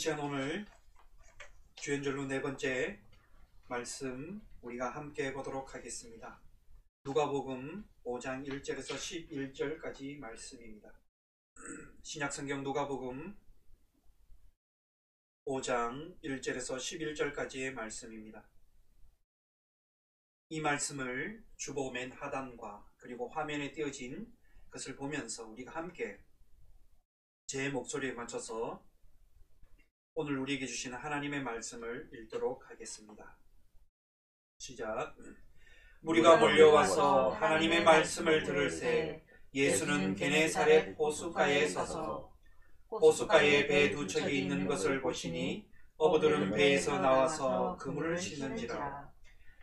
시간 오늘 주연절로 네 번째 말씀 우리가 함께 보도록 하겠습니다. 누가복음 5장 1절에서 11절까지 말씀입니다. 신약성경 누가복음 5장 1절에서 11절까지의 말씀입니다. 이 말씀을 주보 맨 하단과 그리고 화면에 띄어진 것을 보면서 우리가 함께 제 목소리에 맞춰서 오늘 우리에게 주시는 하나님의 말씀을 읽도록 하겠습니다. 시작. 무리가 몰려와서 하나님의 말씀을 들을새 예수는 게네사렛 호숫가에 서서 호숫가에 배 두 척이 있는 것을 보시니 어부들은 배에서 나와서 그물을 싣는지라.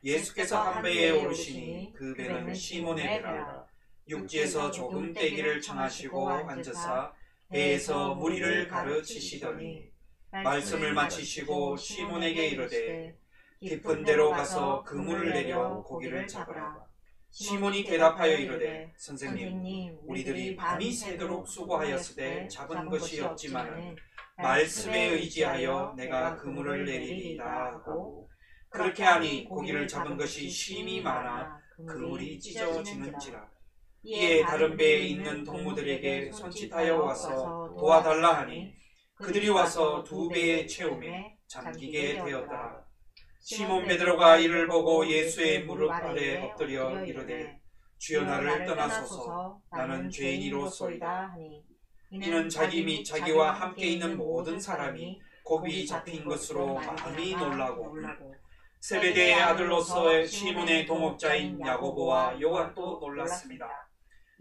예수께서 한 배에 오르시니 그 배는 시몬의 배라. 육지에서 조금 떼기를 청하시고 앉으사 배에서 무리를 가르치시더니 말씀을 마치시고 시몬에게 이르되 깊은 데로 가서 그물을 내려 고기를 잡으라. 시몬이 대답하여 이르되 선생님, 우리들이 밤이 새도록 수고하였으되 잡은 것이 없지만은 말씀에 의지하여 내가 그물을 내리리이다 하고 그렇게 하니 고기를 잡은 것이 심히 많아 그물이 찢어지는지라. 이에 다른 배에 있는 동무들에게 손짓하여 와서 도와달라 하니 그들이 와서 두 배에 채우매 잠기게 되었더라. 시몬 베드로가 이를 보고 예수의 무릎 아래 엎드려 이르되 주여 나를 떠나소서 나는 죄인이로소이다 하니 이는 자기 및 자기와 함께 있는 모든 사람이 고기 잡힌 것으로 마음이 놀라고 세베대의 아들로서 시몬의 동업자인 야고보와 요한도 놀랐습니다.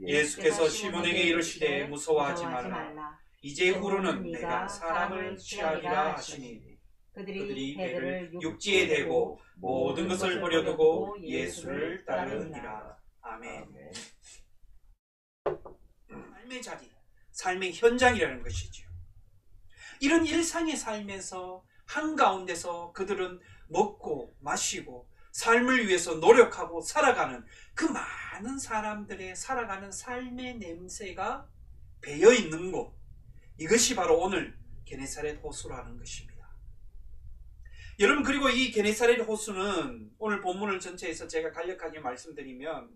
예수께서 시몬에게 이르시되 무서워하지 말라. 이제 후로는 내가 사람을 취하리라 하시니 그들이 배를 육지에 대고 모든 것을 버려두고 예수를 따르니라. 아멘. 삶의 자리, 삶의 현장이라는 것이죠. 이런 일상의 삶에서 한가운데서 그들은 먹고 마시고 삶을 위해서 노력하고 살아가는 그 많은 사람들의 살아가는 삶의 냄새가 배어 있는 곳, 이것이 바로 오늘 게네사렛 호수라는 것입니다. 여러분, 그리고 이 게네사렛 호수는 오늘 본문을 전체에서 제가 간략하게 말씀드리면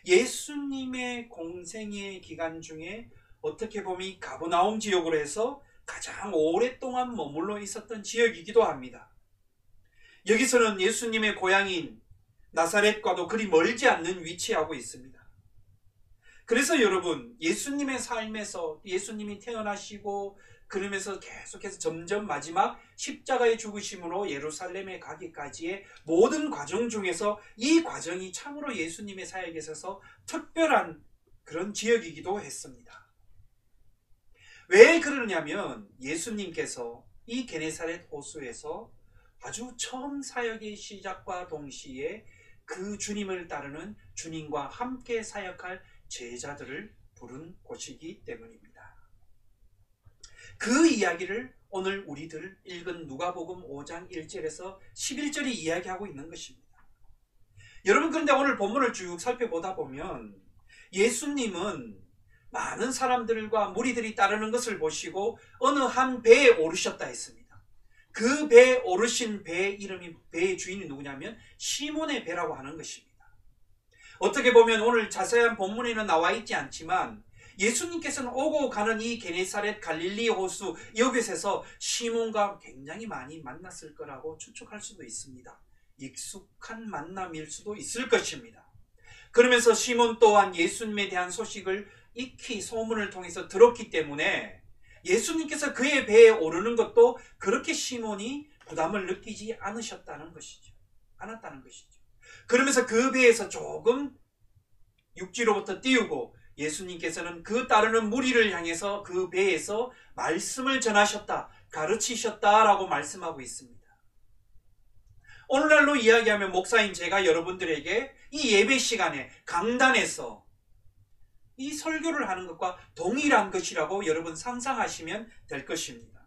예수님의 공생의 기간 중에 어떻게 보면 이 가버나움 지역으로 해서 가장 오랫동안 머물러 있었던 지역이기도 합니다. 여기서는 예수님의 고향인 나사렛과도 그리 멀지 않는 위치하고 있습니다. 그래서 여러분, 예수님의 삶에서 예수님이 태어나시고 그러면서 계속해서 점점 마지막 십자가의 죽으심으로 예루살렘에 가기까지의 모든 과정 중에서 이 과정이 참으로 예수님의 사역에 있어서 특별한 그런 지역이기도 했습니다. 왜 그러냐면 예수님께서 이 게네사렛 호수에서 아주 처음 사역의 시작과 동시에 그 주님을 따르는 주님과 함께 사역할 제자들을 부른 곳이기 때문입니다. 그 이야기를 오늘 우리들 읽은 누가복음 5장 1절에서 11절이 이야기하고 있는 것입니다. 여러분, 그런데 오늘 본문을 쭉 살펴보다 보면 예수님은 많은 사람들과 무리들이 따르는 것을 보시고 어느 한 배에 오르셨다 했습니다. 그 배에 오르신 배의 이름이, 배의 주인이 누구냐면 시몬의 배라고 하는 것입니다. 어떻게 보면 오늘 자세한 본문에는 나와 있지 않지만 예수님께서는 오고 가는 이 게네사렛 갈릴리 호수 이곳에서 시몬과 굉장히 많이 만났을 거라고 추측할 수도 있습니다. 익숙한 만남일 수도 있을 것입니다. 그러면서 시몬 또한 예수님에 대한 소식을 익히 소문을 통해서 들었기 때문에 예수님께서 그의 배에 오르는 것도 그렇게 시몬이 부담을 느끼지 않았다는 것이죠. 그러면서 그 배에서 조금 육지로부터 띄우고 예수님께서는 그 따르는 무리를 향해서 그 배에서 말씀을 전하셨다, 가르치셨다라고 말씀하고 있습니다. 오늘날로 이야기하면 목사인 제가 여러분들에게 이 예배 시간에 강단에서 이 설교를 하는 것과 동일한 것이라고 여러분 상상하시면 될 것입니다.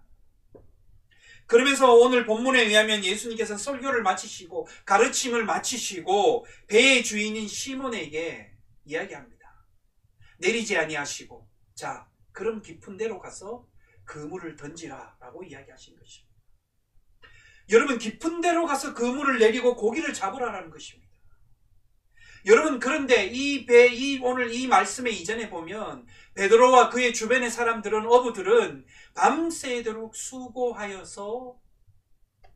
그러면서 오늘 본문에 의하면 예수님께서 설교를 마치시고 가르침을 마치시고 배의 주인인 시몬에게 이야기합니다. 내리지 아니하시고 자, 그럼 깊은 데로 가서 그물을 던지라 라고 이야기하신 것입니다. 여러분, 깊은 데로 가서 그물을 내리고 고기를 잡으라라는 것입니다. 여러분, 그런데 오늘 이 말씀의 이전에 보면 베드로와 그의 주변의 사람들은, 어부들은 밤새도록 수고하여서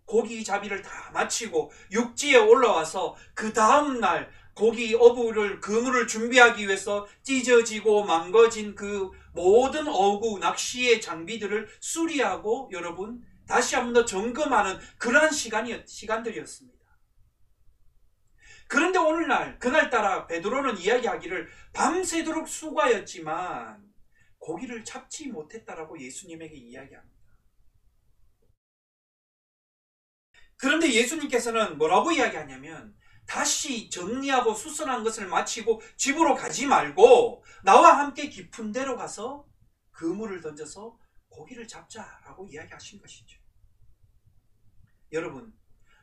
고기잡이를 다 마치고 육지에 올라와서 그 다음날 어부를 그물을 준비하기 위해서 찢어지고 망가진 그 모든 어구 낚시의 장비들을 수리하고 여러분 다시 한 번 더 점검하는 그러한 시간들이었습니다. 그런데 오늘날 그날따라 베드로는 이야기하기를 밤새도록 수고하였지만 고기를 잡지 못했다라고 예수님에게 이야기합니다. 그런데 예수님께서는 뭐라고 이야기하냐면 다시 정리하고 수선한 것을 마치고 집으로 가지 말고 나와 함께 깊은 데로 가서 그물을 던져서 고기를 잡자라고 이야기하신 것이죠. 여러분,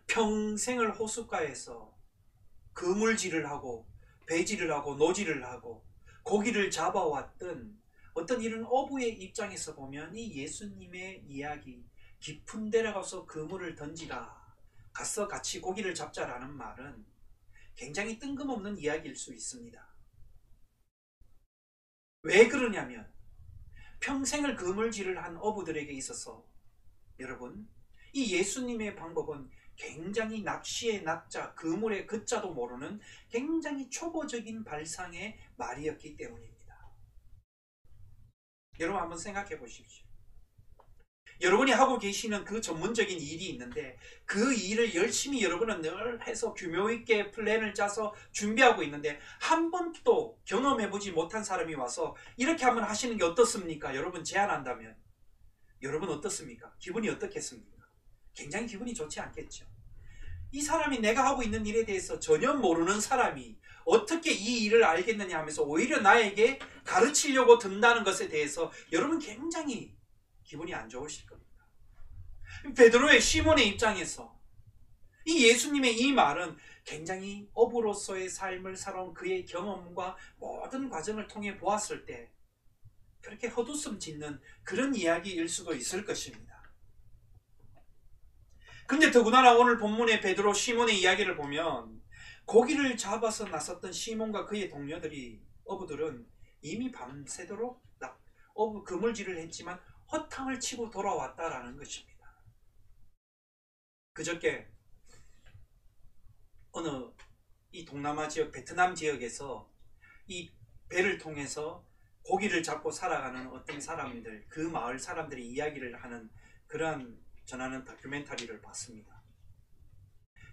평생을 호숫가에서 그물질을 하고 배질을 하고 노질을 하고 고기를 잡아왔던 어떤 이런 어부의 입장에서 보면 이 예수님의 이야기, 깊은 데로 가서 그물을 던지라, 가서 같이 고기를 잡자라는 말은 굉장히 뜬금없는 이야기일 수 있습니다. 왜 그러냐면 평생을 그물질을 한 어부들에게 있어서 여러분, 이 예수님의 방법은 굉장히 낚시의 낚자, 그물의 그자도 모르는 굉장히 초보적인 발상의 말이었기 때문입니다. 여러분 한번 생각해 보십시오. 여러분이 하고 계시는 그 전문적인 일이 있는데 그 일을 열심히 여러분은 늘 해서 규모 있게 플랜을 짜서 준비하고 있는데 한 번도 경험해보지 못한 사람이 와서 이렇게 한번 하시는 게 어떻습니까? 여러분 제안한다면 여러분 어떻습니까? 기분이 어떻겠습니까? 굉장히 기분이 좋지 않겠죠. 이 사람이 내가 하고 있는 일에 대해서 전혀 모르는 사람이 어떻게 이 일을 알겠느냐 하면서 오히려 나에게 가르치려고 든다는 것에 대해서 여러분 굉장히 기분이 안 좋으실 겁니다. 베드로의 시몬의 입장에서 이 예수님의 이 말은 굉장히 어부로서의 삶을 살아온 그의 경험과 모든 과정을 통해 보았을 때 그렇게 헛웃음 짓는 그런 이야기일 수도 있을 것입니다. 근데 더군다나 오늘 본문의 베드로 시몬의 이야기를 보면 고기를 잡아서 나섰던 시몬과 그의 동료들이, 어부들은 이미 밤새도록 어부 그물질을 했지만 허탕을 치고 돌아왔다라는 것입니다. 그저께 어느 이 동남아 지역, 베트남 지역에서 이 배를 통해서 고기를 잡고 살아가는 어떤 사람들, 그 마을 사람들이 이야기를 하는 그러한 전하는 다큐멘터리를 봤습니다.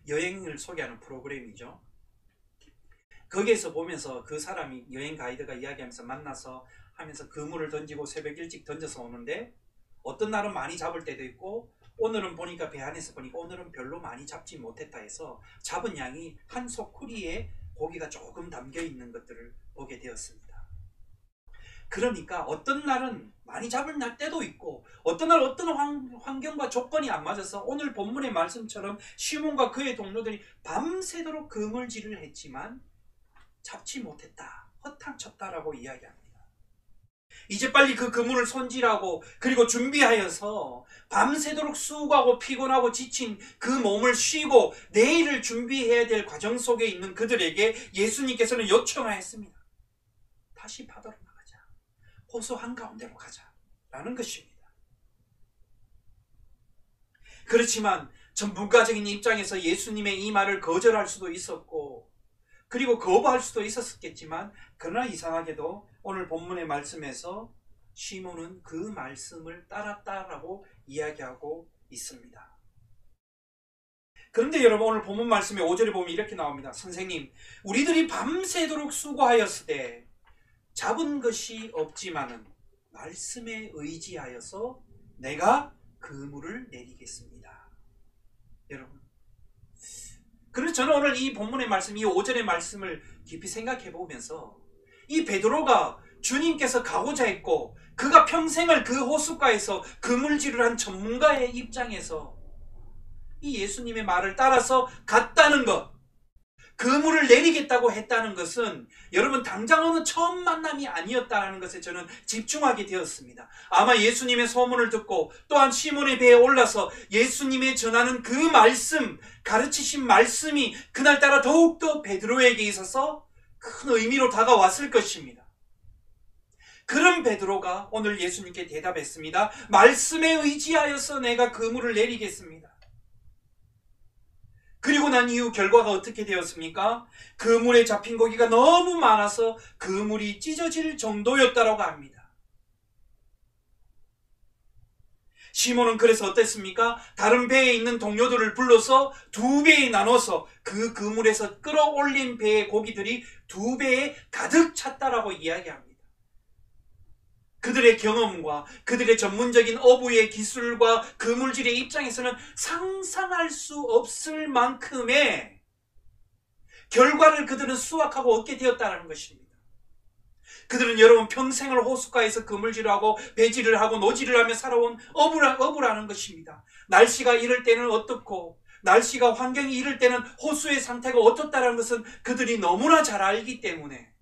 여행을 소개하는 프로그램이죠. 거기에서 보면서 그 사람이, 여행 가이드가 이야기하면서 만나서 하면서 그물을 던지고 새벽 일찍 던져서 오는데 어떤 날은 많이 잡을 때도 있고 오늘은 보니까 배 안에서 보니까 오늘은 별로 많이 잡지 못했다 해서 잡은 양이 한 소쿠리에 고기가 조금 담겨 있는 것들을 보게 되었습니다. 그러니까 어떤 날은 많이 잡을 날 때도 있고 어떤 날 어떤 환경과 조건이 안 맞아서 오늘 본문의 말씀처럼 시몬과 그의 동료들이 밤새도록 그물질을 했지만 잡지 못했다, 허탕쳤다라고 이야기합니다. 이제 빨리 그 그물을 손질하고 그리고 준비하여서 밤새도록 수고하고 피곤하고 지친 그 몸을 쉬고 내일을 준비해야 될 과정 속에 있는 그들에게 예수님께서는 요청하였습니다. 다시 바다로 나가자, 호수 한가운데로 가자 라는 것입니다. 그렇지만 전문가적인 입장에서 예수님의 이 말을 거절할 수도 있었고 그리고 거부할 수도 있었겠지만 그러나 이상하게도 오늘 본문의 말씀에서 시몬은 그 말씀을 따랐다라고 이야기하고 있습니다. 그런데 여러분 오늘 본문 말씀의 5절에 보면 이렇게 나옵니다. 선생님, 우리들이 밤새도록 수고하였으되 잡은 것이 없지만은 말씀에 의지하여서 내가 그물을 내리겠습니다. 여러분, 그래서 저는 오늘 이 본문의 말씀, 이 5절의 말씀을 깊이 생각해 보면서 이 베드로가 주님께서 가고자 했고 그가 평생을 그 호숫가에서 그물질을 한 전문가의 입장에서 이 예수님의 말을 따라서 갔다는 것, 그물을 내리겠다고 했다는 것은 여러분 당장 오는 처음 만남이 아니었다는 것에 저는 집중하게 되었습니다. 아마 예수님의 소문을 듣고 또한 시몬의 배에 올라서 예수님의 전하는 그 말씀, 가르치신 말씀이 그날따라 더욱더 베드로에게 있어서 큰 의미로 다가왔을 것입니다. 그런 베드로가 오늘 예수님께 대답했습니다. 말씀에 의지하여서 내가 그물을 내리겠습니다. 그리고 난 이후 결과가 어떻게 되었습니까? 그물에 잡힌 고기가 너무 많아서 그물이 찢어질 정도였다고 합니다. 시몬은 그래서 어땠습니까? 다른 배에 있는 동료들을 불러서 두 배에 나눠서 그 그물에서 끌어올린 배의 고기들이 두 배에 가득 찼다라고 이야기합니다. 그들의 경험과 그들의 전문적인 어부의 기술과 그물질의 입장에서는 상상할 수 없을 만큼의 결과를 그들은 수확하고 얻게 되었다는 것입니다. 그들은 여러분 평생을 호숫가에서 그물질을 하고 배질을 하고 노질을 하며 살아온 어부라는 것입니다. 날씨가 이럴 때는 어떻고 날씨가 환경이 이럴 때는 호수의 상태가 어떻다는 것은 그들이 너무나 잘 알기 때문에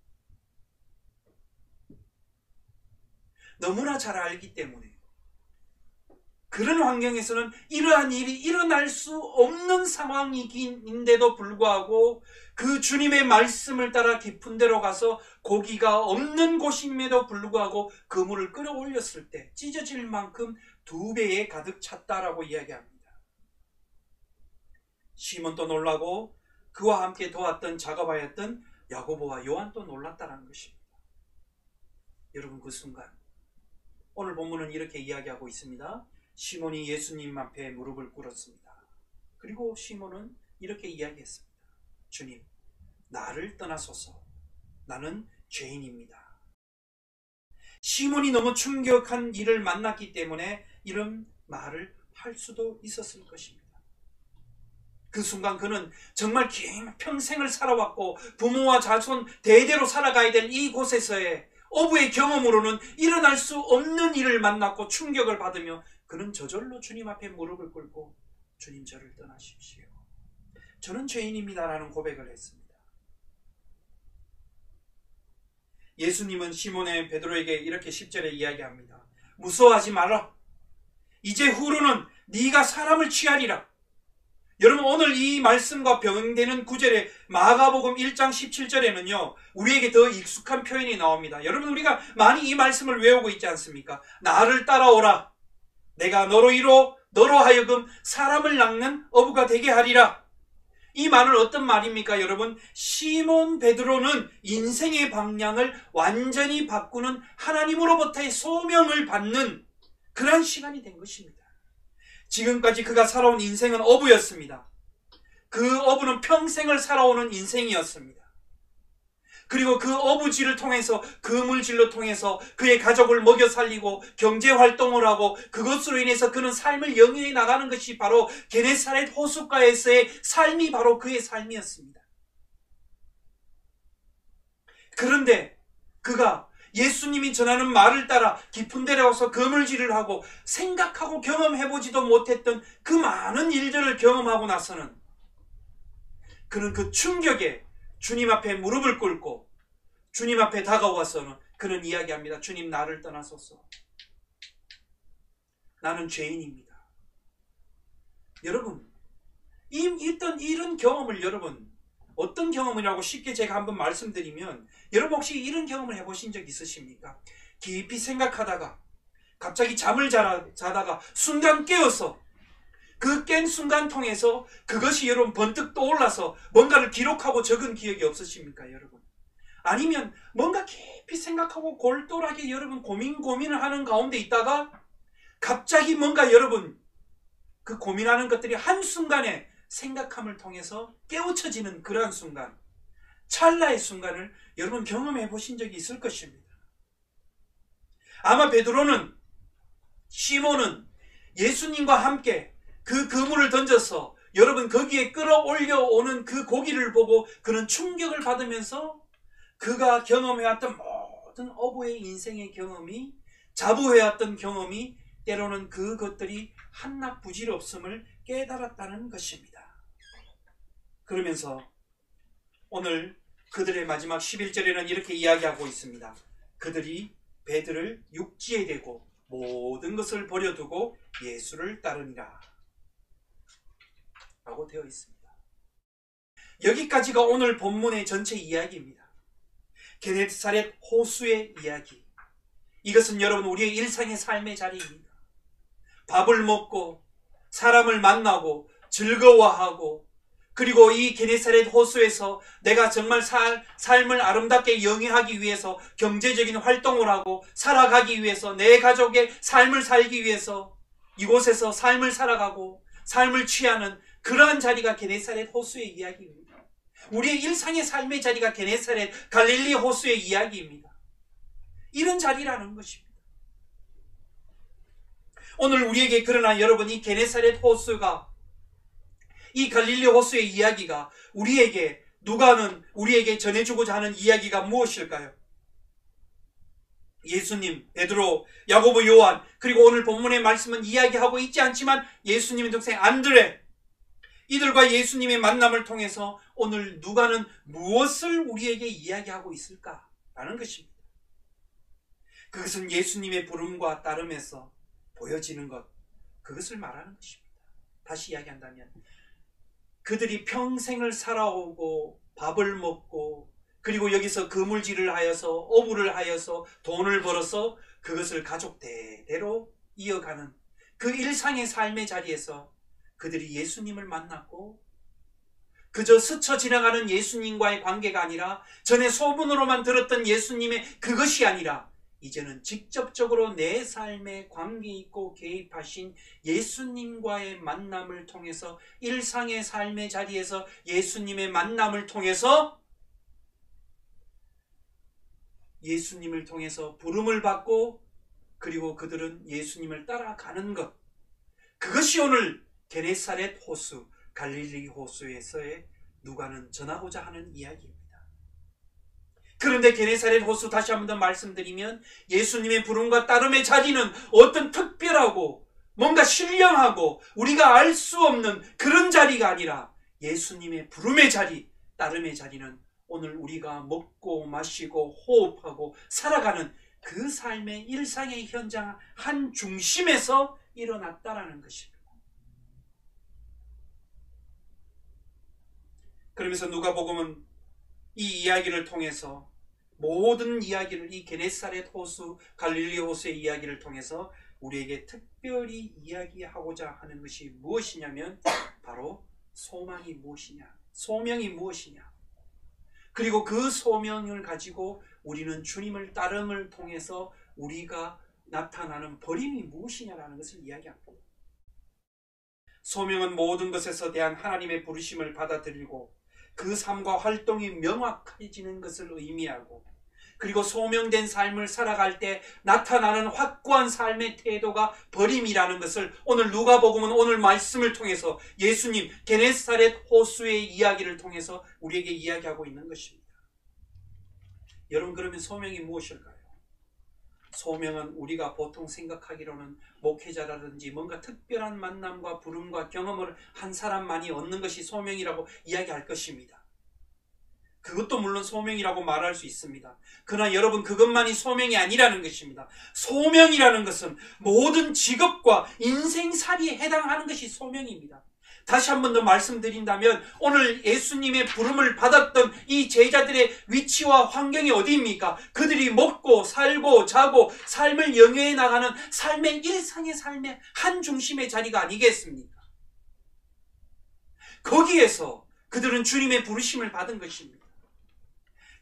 그런 환경에서는 이러한 일이 일어날 수 없는 상황인데도 불구하고 그 주님의 말씀을 따라 깊은 데로 가서 고기가 없는 곳임에도 불구하고 그물을 끌어올렸을 때 찢어질 만큼 두 배에 가득 찼다라고 이야기합니다. 시몬도 놀라고 그와 함께 도왔던 작업하였던 야고보와 요한도 놀랐다는 것입니다. 여러분 그 순간 오늘 본문은 이렇게 이야기하고 있습니다. 시몬이 예수님 앞에 무릎을 꿇었습니다. 그리고 시몬은 이렇게 이야기했습니다. 주님, 나를 떠나소서. 나는 죄인입니다. 시몬이 너무 충격한 일을 만났기 때문에 이런 말을 할 수도 있었을 것입니다. 그 순간 그는 정말 긴 평생을 살아왔고 부모와 자손 대대로 살아가야 될 이곳에서의 어부의 경험으로는 일어날 수 없는 일을 만났고 충격을 받으며 그는 저절로 주님 앞에 무릎을 꿇고 주님 저를 떠나십시오. 저는 죄인입니다라는 고백을 했습니다. 예수님은 시몬의 베드로에게 이렇게 10절에 이야기합니다. 무서워하지 마라. 이제 후로는 네가 사람을 취하리라. 여러분 오늘 이 말씀과 병행되는 9절에 마가복음 1장 17절에는요 우리에게 더 익숙한 표현이 나옵니다. 여러분 우리가 많이 이 말씀을 외우고 있지 않습니까? 나를 따라오라. 내가 너로 하여금 사람을 낚는 어부가 되게 하리라. 이 말은 어떤 말입니까 여러분? 시몬 베드로는 인생의 방향을 완전히 바꾸는 하나님으로부터의 소명을 받는 그런 시간이 된 것입니다. 지금까지 그가 살아온 인생은 어부였습니다. 그 어부는 평생을 살아오는 인생이었습니다. 그리고 그 어부질을 통해서 그물질로 통해서 그의 가족을 먹여 살리고 경제활동을 하고 그것으로 인해서 그는 삶을 영위해 나가는 것이 바로 게네사렛 호숫가에서의 삶이 바로 그의 삶이었습니다. 그런데 그가 예수님이 전하는 말을 따라 깊은 데로 와서 그물질을 하고 생각하고 경험해보지도 못했던 그 많은 일들을 경험하고 나서는 그는 그 충격에 주님 앞에 무릎을 꿇고 주님 앞에 다가와서는 그는 이야기합니다. 주님 나를 떠나소서. 나는 죄인입니다. 여러분 이런 경험을 여러분 어떤 경험이라고 쉽게 제가 한번 말씀드리면 여러분 혹시 이런 경험을 해보신 적 있으십니까? 깊이 생각하다가 갑자기 잠을 자다가 순간 깨어서 그 깬 순간 통해서 그것이 여러분 번뜩 떠올라서 뭔가를 기록하고 적은 기억이 없으십니까 여러분? 아니면 뭔가 깊이 생각하고 골똘하게 여러분 고민을 하는 가운데 있다가 갑자기 뭔가 여러분 그 고민하는 것들이 한순간에 생각함을 통해서 깨우쳐지는 그러한 순간, 찰나의 순간을 여러분 경험해 보신 적이 있을 것입니다. 아마 베드로는 시몬은 예수님과 함께 그 그물을 던져서 여러분 거기에 끌어올려 오는 그 고기를 보고 그는 충격을 받으면서 그가 경험해왔던 모든 어부의 인생의 경험이 자부해왔던 경험이 때로는 그것들이 한낱 부질없음을 깨달았다는 것입니다. 그러면서 오늘 그들의 마지막 11절에는 이렇게 이야기하고 있습니다. 그들이 배들을 육지에 대고 모든 것을 버려두고 예수를 따르니라 라고 되어 있습니다. 여기까지가 오늘 본문의 전체 이야기입니다. 게네사렛 호수의 이야기. 이것은 여러분 우리의 일상의 삶의 자리입니다. 밥을 먹고 사람을 만나고 즐거워하고, 그리고 이 게네사렛 호수에서 내가 정말 삶을 아름답게 영위하기 위해서 경제적인 활동을 하고 살아가기 위해서, 내 가족의 삶을 살기 위해서 이곳에서 삶을 살아가고 삶을 취하는 그러한 자리가 게네사렛 호수의 이야기입니다. 우리의 일상의 삶의 자리가 게네사렛 갈릴리 호수의 이야기입니다. 이런 자리라는 것입니다. 오늘 우리에게, 그러나 여러분, 이 게네사렛 호수가, 이 갈릴리 호수의 이야기가 우리에게 전해주고자 하는 이야기가 무엇일까요? 예수님, 베드로, 야고보, 요한, 그리고 오늘 본문의 말씀은 이야기하고 있지 않지만 예수님의 동생 안드레, 이들과 예수님의 만남을 통해서 오늘 누가는 무엇을 우리에게 이야기하고 있을까라는 것입니다. 그것은 예수님의 부름과 따름에서 보여지는 것, 그것을 말하는 것입니다. 다시 이야기한다면 그들이 평생을 살아오고 밥을 먹고, 그리고 여기서 그물질을 하여서 어부를 하여서 돈을 벌어서 그것을 가족 대대로 이어가는 그 일상의 삶의 자리에서 그들이 예수님을 만났고, 그저 스쳐 지나가는 예수님과의 관계가 아니라, 전에 소문으로만 들었던 예수님의 그것이 아니라 이제는 직접적으로 내 삶에 관계 있고 개입하신 예수님과의 만남을 통해서, 일상의 삶의 자리에서 예수님의 만남을 통해서, 예수님을 통해서 부름을 받고, 그리고 그들은 예수님을 따라가는 것, 그것이 오늘 게네사렛 호수, 갈릴리 호수에서의 누가는 전하고자 하는 이야기입니다. 그런데 게네사렛 호수, 다시 한 번 더 말씀드리면, 예수님의 부름과 따름의 자리는 어떤 특별하고 뭔가 신령하고 우리가 알 수 없는 그런 자리가 아니라, 예수님의 부름의 자리, 따름의 자리는 오늘 우리가 먹고 마시고 호흡하고 살아가는 그 삶의 일상의 현장 한 중심에서 일어났다라는 것입니다. 그러면서 누가복음은 이 이야기를 통해서, 모든 이야기를, 이 게네사렛 호수, 갈릴리 호수의 이야기를 통해서 우리에게 특별히 이야기하고자 하는 것이 무엇이냐면 바로 소망이 무엇이냐, 소명이 무엇이냐, 그리고 그 소명을 가지고 우리는 주님을 따름을 통해서 우리가 나타나는 버림이 무엇이냐라는 것을 이야기합니다. 소명은 모든 것에서 대한 하나님의 부르심을 받아들이고 그 삶과 활동이 명확해지는 것을 의미하고, 그리고 소명된 삶을 살아갈 때 나타나는 확고한 삶의 태도가 버림이라는 것을 오늘 누가복음은 오늘 말씀을 통해서, 예수님 게네사렛 호수의 이야기를 통해서 우리에게 이야기하고 있는 것입니다. 여러분, 그러면 소명이 무엇일까요? 소명은 우리가 보통 생각하기로는 목회자라든지 뭔가 특별한 만남과 부름과 경험을 한 사람만이 얻는 것이 소명이라고 이야기할 것입니다. 그것도 물론 소명이라고 말할 수 있습니다. 그러나 여러분, 그것만이 소명이 아니라는 것입니다. 소명이라는 것은 모든 직업과 인생살이에 해당하는 것이 소명입니다. 다시 한 번 더 말씀드린다면, 오늘 예수님의 부름을 받았던 이 제자들의 위치와 환경이 어디입니까? 그들이 먹고 살고 자고 삶을 영위해 나가는 삶의 일상의 삶의 한 중심의 자리가 아니겠습니까? 거기에서 그들은 주님의 부르심을 받은 것입니다.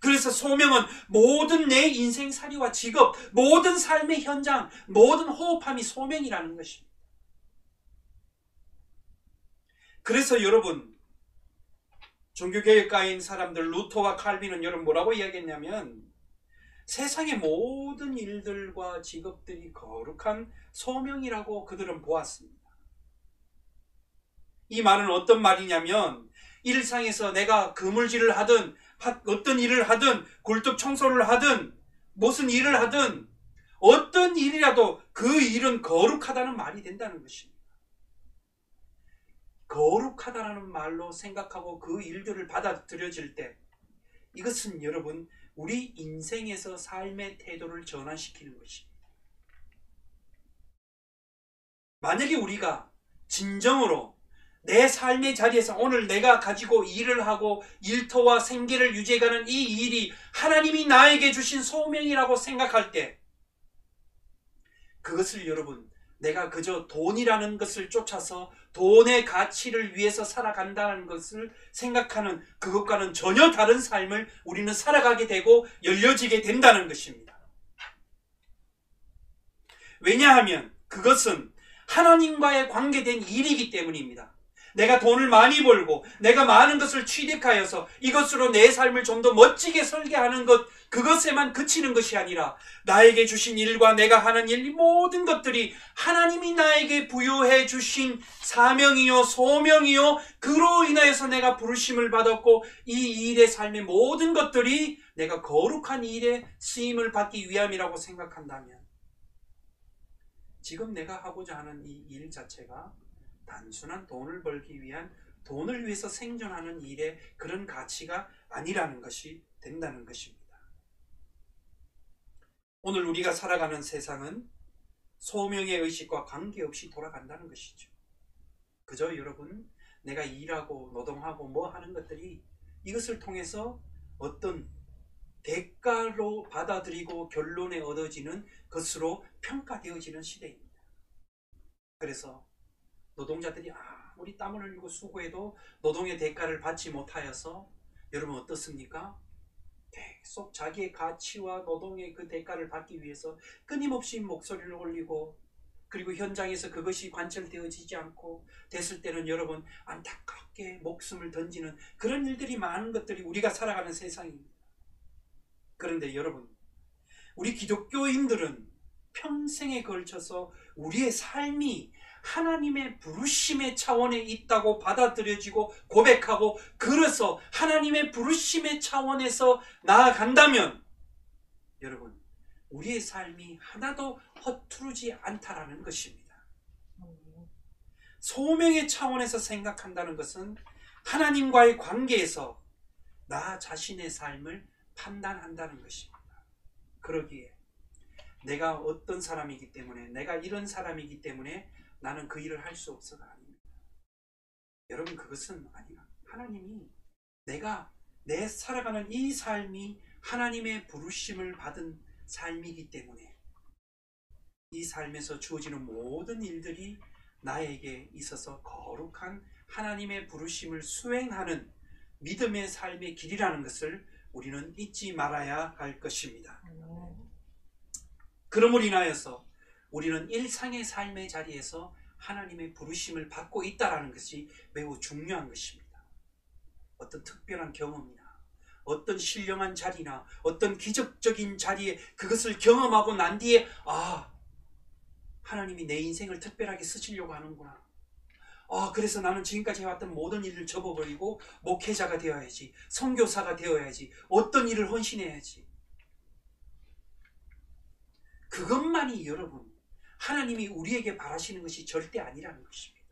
그래서 소명은 모든 내 인생살이와 직업, 모든 삶의 현장, 모든 호흡함이 소명이라는 것입니다. 그래서 여러분, 종교개혁가인 사람들 루터와 칼빈은 여러분 뭐라고 이야기했냐면, 세상의 모든 일들과 직업들이 거룩한 소명이라고 그들은 보았습니다. 이 말은 어떤 말이냐면, 일상에서 내가 그물질을 하든 어떤 일을 하든 굴뚝 청소를 하든 무슨 일을 하든 어떤 일이라도 그 일은 거룩하다는 말이 된다는 것입니다. 거룩하다는 말로 생각하고 그 일들을 받아들여질 때 이것은 여러분 우리 인생에서 삶의 태도를 전환시키는 것입니다. 만약에 우리가 진정으로 내 삶의 자리에서 오늘 내가 가지고 일을 하고 일터와 생계를 유지해가는 이 일이 하나님이 나에게 주신 소명이라고 생각할 때, 그것을 여러분 내가 그저 돈이라는 것을 쫓아서 돈의 가치를 위해서 살아간다는 것을 생각하는 그것과는 전혀 다른 삶을 우리는 살아가게 되고 열려지게 된다는 것입니다. 왜냐하면 그것은 하나님과의 관계된 일이기 때문입니다. 내가 돈을 많이 벌고 내가 많은 것을 취득하여서 이것으로 내 삶을 좀 더 멋지게 설계하는 것, 그것에만 그치는 것이 아니라 나에게 주신 일과 내가 하는 일, 이 모든 것들이 하나님이 나에게 부여해 주신 사명이요 소명이요, 그로 인하여서 내가 부르심을 받았고 이 일의 삶의 모든 것들이 내가 거룩한 일에 쓰임을 받기 위함이라고 생각한다면, 지금 내가 하고자 하는 이 일 자체가 단순한 돈을 벌기 위한, 돈을 위해서 생존하는 일의 그런 가치가 아니라는 것이 된다는 것입니다. 오늘 우리가 살아가는 세상은 소명의 의식과 관계없이 돌아간다는 것이죠. 그저 여러분 내가 일하고 노동하고 뭐 하는 것들이 이것을 통해서 어떤 대가로 받아들이고 결론에 얻어지는 것으로 평가되어지는 시대입니다. 그래서 노동자들이 아무리 땀을 흘리고 수고해도 노동의 대가를 받지 못하여서 여러분 어떻습니까? 계속 자기의 가치와 노동의 그 대가를 받기 위해서 끊임없이 목소리를 올리고, 그리고 현장에서 그것이 관철되어지지 않고 됐을 때는 여러분 안타깝게 목숨을 던지는 그런 일들이 많은 것들이 우리가 살아가는 세상입니다. 그런데 여러분, 우리 기독교인들은 평생에 걸쳐서 우리의 삶이 하나님의 부르심의 차원에 있다고 받아들여지고 고백하고, 그래서 하나님의 부르심의 차원에서 나아간다면 여러분 우리의 삶이 하나도 허투루지 않다라는 것입니다. 소명의 차원에서 생각한다는 것은 하나님과의 관계에서 나 자신의 삶을 판단한다는 것입니다. 그러기에 내가 어떤 사람이기 때문에, 내가 이런 사람이기 때문에 나는 그 일을 할 수 없어가 아닙니다. 여러분 그것은 아니라 하나님이 내가 내 살아가는 이 삶이 하나님의 부르심을 받은 삶이기 때문에 이 삶에서 주어지는 모든 일들이 나에게 있어서 거룩한 하나님의 부르심을 수행하는 믿음의 삶의 길이라는 것을 우리는 잊지 말아야 할 것입니다. 그러므로 인하여서 우리는 일상의 삶의 자리에서 하나님의 부르심을 받고 있다는 것이 매우 중요한 것입니다. 어떤 특별한 경험이나 어떤 신령한 자리나 어떤 기적적인 자리에 그것을 경험하고 난 뒤에 하나님이 내 인생을 특별하게 쓰시려고 하는구나. 그래서 나는 지금까지 해왔던 모든 일을 접어버리고 목회자가 되어야지, 선교사가 되어야지, 어떤 일을 헌신해야지. 그것만이 여러분 하나님이 우리에게 바라시는 것이 절대 아니라는 것입니다.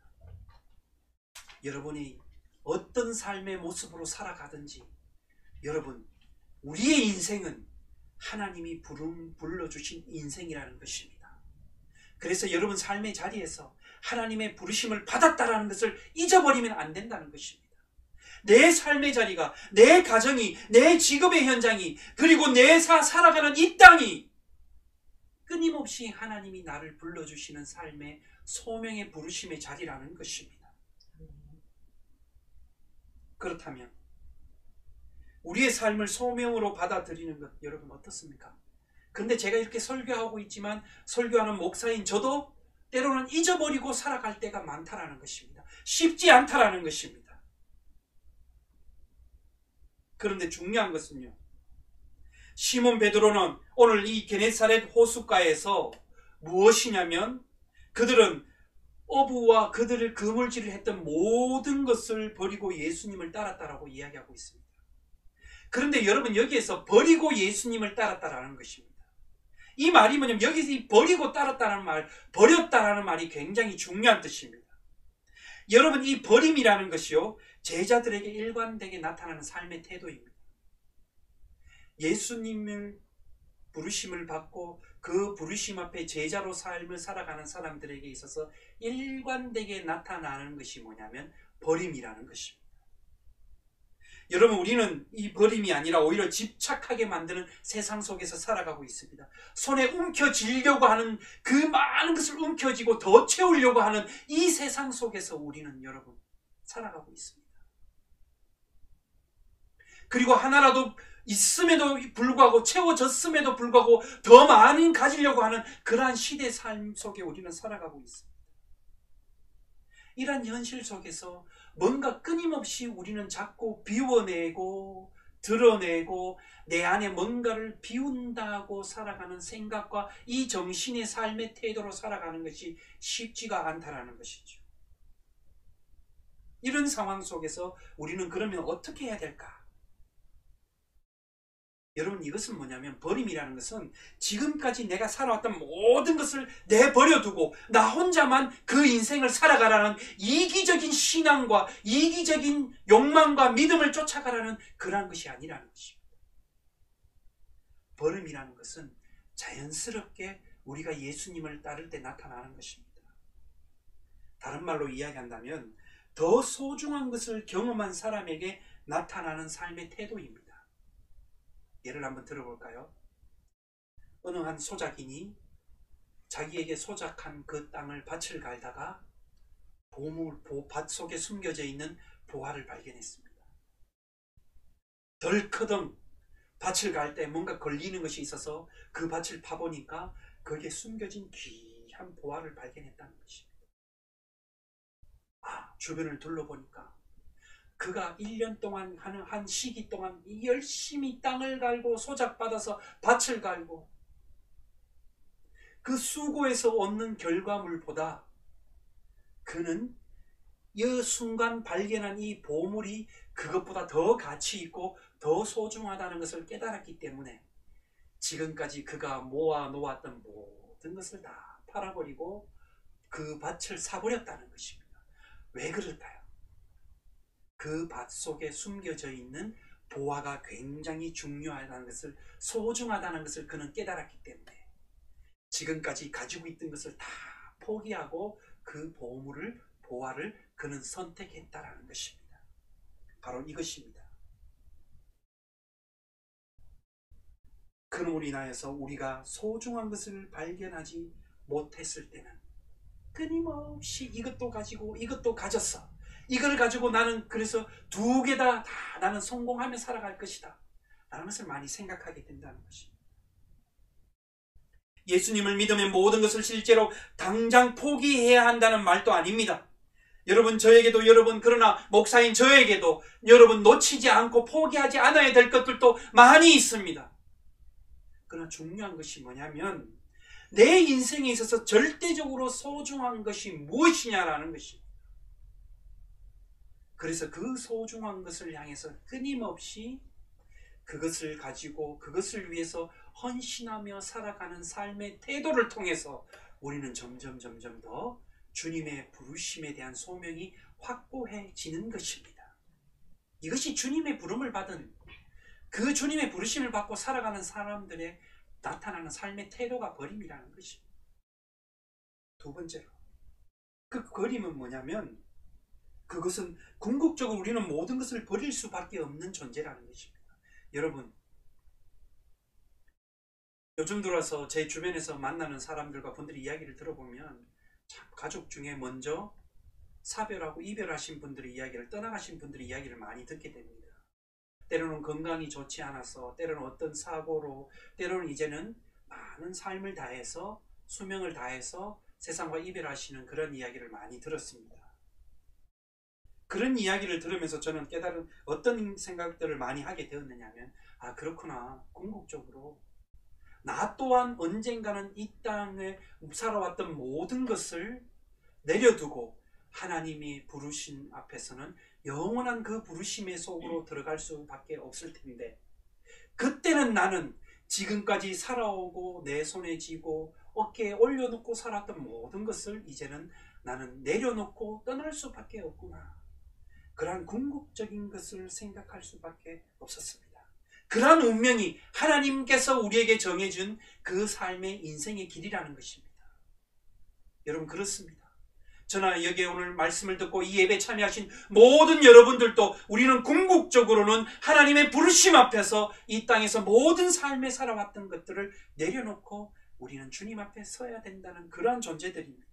여러분이 어떤 삶의 모습으로 살아가든지 여러분 우리의 인생은 하나님이 불러주신 인생이라는 것입니다. 그래서 여러분 삶의 자리에서 하나님의 부르심을 받았다라는 것을 잊어버리면 안 된다는 것입니다. 내 삶의 자리가, 내 가정이, 내 직업의 현장이, 그리고 내 살아가는 이 땅이 끊임없이 하나님이 나를 불러주시는 삶의 소명의 부르심의 자리라는 것입니다. 그렇다면 우리의 삶을 소명으로 받아들이는 것 여러분 어떻습니까? 근데 제가 이렇게 설교하고 있지만 설교하는 목사인 저도 때로는 잊어버리고 살아갈 때가 많다라는 것입니다. 쉽지 않다라는 것입니다. 그런데 중요한 것은요, 시몬 베드로는 오늘 이 게네사렛 호숫가에서 무엇이냐면 그들은 어부와 그들을 그물질을 했던 모든 것을 버리고 예수님을 따랐다라고 이야기하고 있습니다. 그런데 여러분 여기에서 버리고 예수님을 따랐다라는 것입니다. 이 말이 뭐냐면 여기서 이 버리고 따랐다는 말, 버렸다라는 말이 굉장히 중요한 뜻입니다. 여러분 이 버림이라는 것이요 제자들에게 일관되게 나타나는 삶의 태도입니다. 예수님을 부르심을 받고 그 부르심 앞에 제자로 삶을 살아가는 사람들에게 있어서 일관되게 나타나는 것이 뭐냐면 버림이라는 것입니다. 여러분, 우리는 이 버림이 아니라 오히려 집착하게 만드는 세상 속에서 살아가고 있습니다. 손에 움켜쥐려고 하는 그 많은 것을 움켜쥐고 더 채우려고 하는 이 세상 속에서 우리는 여러분 살아가고 있습니다. 그리고 하나라도 있음에도 불구하고 채워졌음에도 불구하고 더 많이 가지려고 하는 그러한 시대 삶 속에 우리는 살아가고 있습니다. 이런 현실 속에서 뭔가 끊임없이 우리는 자꾸 비워내고 드러내고 내 안에 뭔가를 비운다고 살아가는 생각과 이 정신의 삶의 태도로 살아가는 것이 쉽지가 않다라는 것이죠. 이런 상황 속에서 우리는 그러면 어떻게 해야 될까? 여러분, 이것은 뭐냐면 버림이라는 것은 지금까지 내가 살아왔던 모든 것을 내버려두고 나 혼자만 그 인생을 살아가라는 이기적인 신앙과 이기적인 욕망과 믿음을 쫓아가라는 그러한 것이 아니라는 것입니다. 버림이라는 것은 자연스럽게 우리가 예수님을 따를 때 나타나는 것입니다. 다른 말로 이야기한다면 더 소중한 것을 경험한 사람에게 나타나는 삶의 태도입니다. 예를 한번 들어볼까요? 어느 한 소작인이 자기에게 소작한 그 땅을 밭을 갈다가 밭 속에 숨겨져 있는 보화를 발견했습니다. 덜커덩 밭을 갈 때 뭔가 걸리는 것이 있어서 그 밭을 파보니까 거기에 숨겨진 귀한 보화를 발견했다는 것입니다. 주변을 둘러보니까 그가 1년 동안 하는 한 시기 동안 열심히 땅을 갈고 소작받아서 밭을 갈고 그 수고에서 얻는 결과물보다 그는 이 순간 발견한 이 보물이 그것보다 더 가치 있고 더 소중하다는 것을 깨달았기 때문에 지금까지 그가 모아 놓았던 모든 것을 다 팔아버리고 그 밭을 사버렸다는 것입니다. 왜 그럴까요? 그 밭 속에 숨겨져 있는 보화가 굉장히 중요하다는 것을, 소중하다는 것을 그는 깨달았기 때문에 지금까지 가지고 있던 것을 다 포기하고 그 보화를 그는 선택했다라는 것입니다. 바로 이것입니다. 그로 인하여서 우리가 소중한 것을 발견하지 못했을 때는 끊임없이 이것도 가지고 이것도 가졌어. 이걸 가지고 나는 그래서 두 개 다 나는 성공하며 살아갈 것이다 라는 것을 많이 생각하게 된다는 것입니다. 예수님을 믿으면 모든 것을 실제로 당장 포기해야 한다는 말도 아닙니다. 여러분, 저에게도 여러분, 그러나 목사인 저에게도 여러분 놓치지 않고 포기하지 않아야 될 것들도 많이 있습니다. 그러나 중요한 것이 뭐냐면 내 인생에 있어서 절대적으로 소중한 것이 무엇이냐라는 것입니다. 그래서 그 소중한 것을 향해서 끊임없이 그것을 가지고 그것을 위해서 헌신하며 살아가는 삶의 태도를 통해서 우리는 점점 더 주님의 부르심에 대한 소명이 확고해지는 것입니다. 이것이 주님의 부름을 받은 그 주님의 부르심을 받고 살아가는 사람들의 나타나는 삶의 태도가 버림이라는 것입니다. 두 번째로 그 버림은 뭐냐면 그것은 궁극적으로 우리는 모든 것을 버릴 수밖에 없는 존재라는 것입니다. 여러분, 요즘 들어서 제 주변에서 만나는 사람들과 분들이 이야기를 들어보면 참 가족 중에 먼저 사별하고 이별하신 분들의 이야기를, 떠나가신 분들의 이야기를 많이 듣게 됩니다. 때로는 건강이 좋지 않아서, 때로는 어떤 사고로, 때로는 이제는 많은 삶을 다해서 수명을 다해서 세상과 이별하시는 그런 이야기를 많이 들었습니다. 그런 이야기를 들으면서 저는 깨달은 어떤 생각들을 많이 하게 되었느냐면 그렇구나. 궁극적으로 나 또한 언젠가는 이 땅에 살아왔던 모든 것을 내려두고 하나님이 부르신 앞에서는 영원한 그 부르심의 속으로 들어갈 수밖에 없을 텐데 그때는 나는 지금까지 살아오고 내 손에 쥐고 어깨에 올려놓고 살았던 모든 것을 이제는 나는 내려놓고 떠날 수밖에 없구나. 그러한 궁극적인 것을 생각할 수밖에 없었습니다. 그러한 운명이 하나님께서 우리에게 정해준 그 삶의 인생의 길이라는 것입니다. 여러분, 그렇습니다. 저나 여기에 오늘 말씀을 듣고 이 예배에 참여하신 모든 여러분들도 우리는 궁극적으로는 하나님의 부르심 앞에서 이 땅에서 모든 삶에 살아왔던 것들을 내려놓고 우리는 주님 앞에 서야 된다는 그러한 존재들입니다.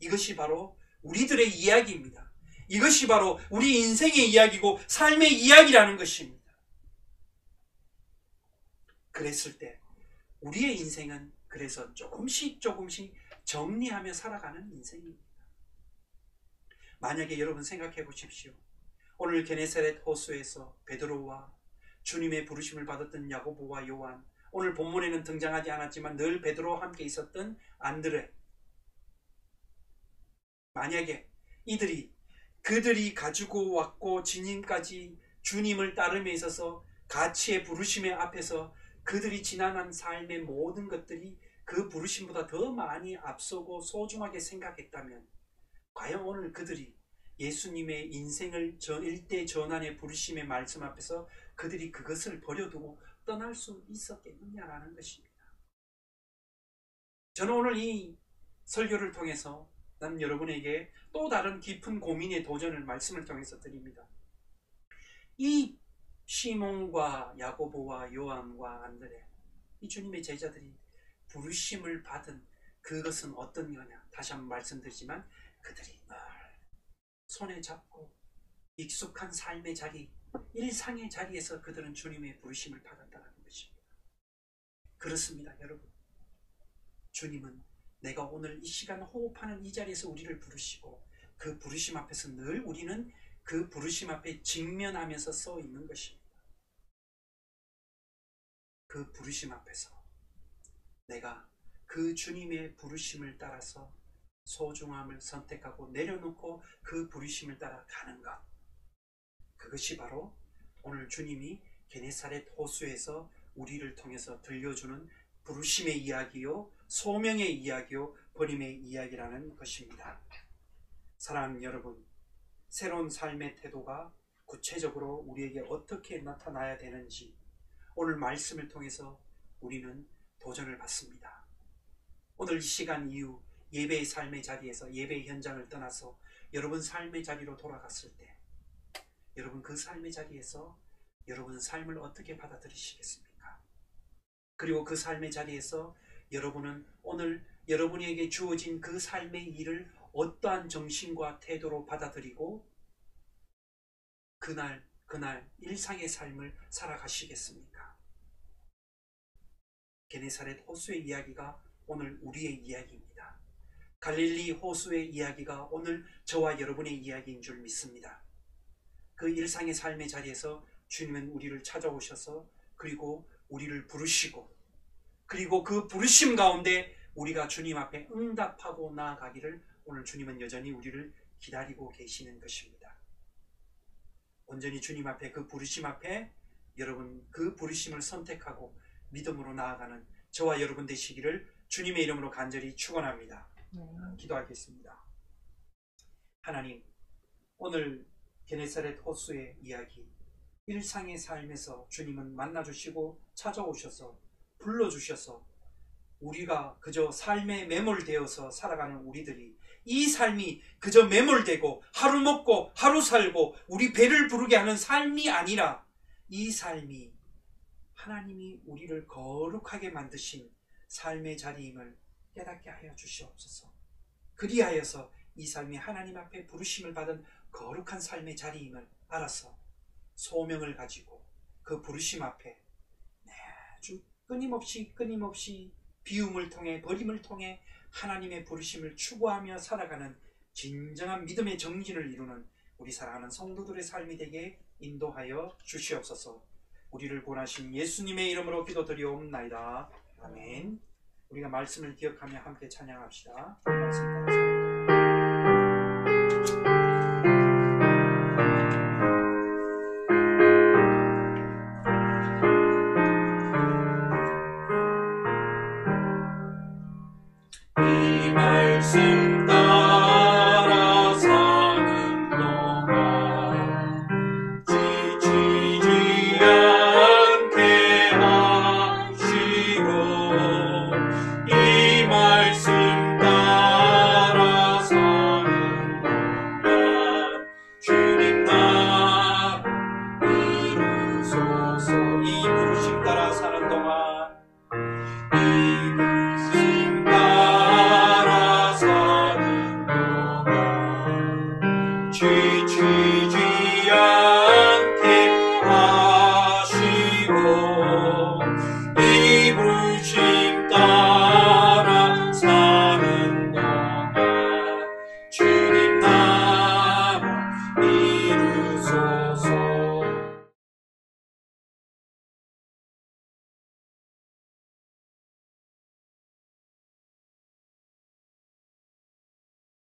이것이 바로 우리들의 이야기입니다. 이것이 바로 우리 인생의 이야기고 삶의 이야기라는 것입니다. 그랬을 때 우리의 인생은 그래서 조금씩 정리하며 살아가는 인생입니다. 만약에 여러분 생각해 보십시오. 오늘 게네사렛 호수에서 베드로와 주님의 부르심을 받았던 야고보와 요한, 오늘 본문에는 등장하지 않았지만 늘 베드로와 함께 있었던 안드레, 만약에 그들이 가지고 왔고 지금까지 주님을 따름에 있어서 가치의 부르심의 앞에서 그들이 지난한 삶의 모든 것들이 그 부르심보다 더 많이 앞서고 소중하게 생각했다면 과연 오늘 그들이 예수님의 인생을 일대 전환의 부르심의 말씀 앞에서 그들이 그것을 버려두고 떠날 수 있었겠느냐라는 것입니다. 저는 오늘 이 설교를 통해서 난 여러분에게 또 다른 깊은 고민의 도전을 말씀을 통해서 드립니다. 이 시몬과 야고보와 요한과 안드레, 이 주님의 제자들이 부르심을 받은 그것은 어떤 거냐? 다시 한번 말씀드리지만 그들이 늘 손에 잡고 익숙한 삶의 자리, 일상의 자리에서 그들은 주님의 부르심을 받았다는 것입니다. 그렇습니다, 여러분. 주님은 내가 오늘 이 시간 호흡하는 이 자리에서 우리를 부르시고 그 부르심 앞에서 늘 우리는 그 부르심 앞에 직면하면서 서 있는 것입니다. 그 부르심 앞에서 내가 그 주님의 부르심을 따라서 소중함을 선택하고 내려놓고 그 부르심을 따라 가는 것, 그것이 바로 오늘 주님이 게네사렛 호수에서 우리를 통해서 들려주는 부르심의 이야기요, 소명의 이야기요, 버림의 이야기라는 것입니다. 사랑하는 여러분, 새로운 삶의 태도가 구체적으로 우리에게 어떻게 나타나야 되는지 오늘 말씀을 통해서 우리는 도전을 받습니다. 오늘 이 시간 이후 예배의 삶의 자리에서 예배의 현장을 떠나서 여러분 삶의 자리로 돌아갔을 때 여러분 그 삶의 자리에서 여러분 삶을 어떻게 받아들이시겠습니까? 그리고 그 삶의 자리에서 여러분은 오늘 여러분에게 주어진 그 삶의 일을 어떠한 정신과 태도로 받아들이고 그날 일상의 삶을 살아가시겠습니까? 게네사렛 호수의 이야기가 오늘 우리의 이야기입니다. 갈릴리 호수의 이야기가 오늘 저와 여러분의 이야기인 줄 믿습니다. 그 일상의 삶의 자리에서 주님은 우리를 찾아오셔서 그리고 우리를 부르시고 그리고 그 부르심 가운데 우리가 주님 앞에 응답하고 나아가기를 오늘 주님은 여전히 우리를 기다리고 계시는 것입니다. 온전히 주님 앞에 그 부르심 앞에 여러분 그 부르심을 선택하고 믿음으로 나아가는 저와 여러분 되시기를 주님의 이름으로 간절히 축원합니다. 기도하겠습니다. 하나님, 오늘 게네사렛 호수의 이야기, 일상의 삶에서 주님은 만나주시고 찾아오셔서 불러주셔서 우리가 그저 삶에 매몰되어서 살아가는 우리들이 이 삶이 그저 매몰되고 하루 먹고 하루 살고 우리 배를 부르게 하는 삶이 아니라 이 삶이 하나님이 우리를 거룩하게 만드신 삶의 자리임을 깨닫게 하여 주시옵소서. 그리하여서 이 삶이 하나님 앞에 부르심을 받은 거룩한 삶의 자리임을 알아서 소명을 가지고 그 부르심 앞에 매주 끊임없이 비움을 통해 버림을 통해 하나님의 부르심을 추구하며 살아가는 진정한 믿음의 정진을 이루는 우리 사랑하는 성도들의 삶이 되게 인도하여 주시옵소서. 우리를 구원하신 예수님의 이름으로 기도드리옵나이다. 아멘. 우리가 말씀을 기억하며 함께 찬양합시다. 말씀 따라서